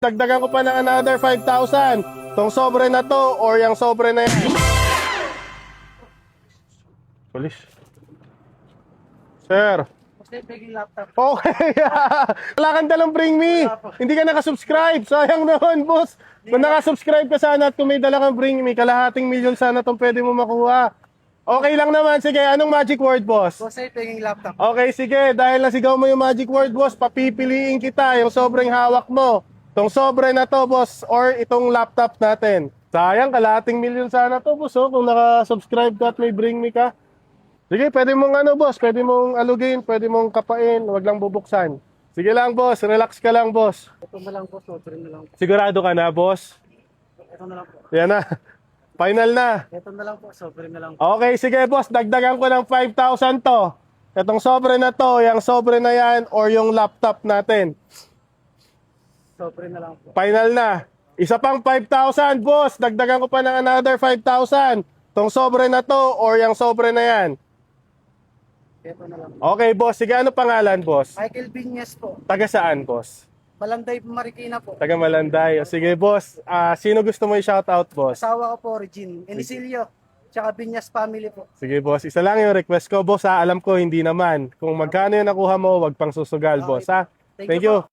Dagdagan ko pa ng another 5,000. Tong sobre na to or yung sobre na yan. Police. Sir. Okay. Wala kang dalang bring me. Hindi ka nakasubscribe. Sayang naman, boss. Kung nakasubscribe ka sana at kung may dala kang bring me, kalahating milyon sana itong pwede mo makuha. Okay lang naman. Sige, anong magic word, boss? Boss, ay penging laptop. Okay, sige. Dahil nasigaw mo yung magic word, boss, papipiliin kita yung sobrang hawak mo. Itong sobre na to, boss, or itong laptop natin. Sayang, kalahating milyon sana to, boss, oh, kung nakasubscribe ka at may bring me ka. Sige, pwede mong ano, boss, pwede mong alugin, pwede mong kapain, wag lang bubuksan. Sige lang, boss, relax ka lang, boss. Ito na lang po, sobrang na lang po. Sigurado ka na, boss? Ito na lang po. Yan na. Final na. Ito na lang po, sobrang na lang po. Okay, sige, boss, dagdagan ko ng 5,000 to. Itong sobre na to, yung sobre na yan, or yung laptop natin. Sobrang na lang po. Final na. Isa pang 5,000, boss. Dagdagan ko pa ng another 5,000. Itong sobre na to, or yung sobre na yan. Ito na lang po. Okay, boss. Sige, ano pangalan, boss? Michael Vinyes po. Taga saan, boss? Malanday Marikina po. Taga Malanday. O, sige, boss. Sino gusto mo i-shoutout, boss? Asawa ko po, Regine. Enisilio. Tsaka Vinyes family po. Sige, boss. Isa lang yung request ko, boss. Alam ko, hindi naman. Kung magkano yung nakuha mo, wag pang susugal, boss. Ha? Thank Thank you you. po.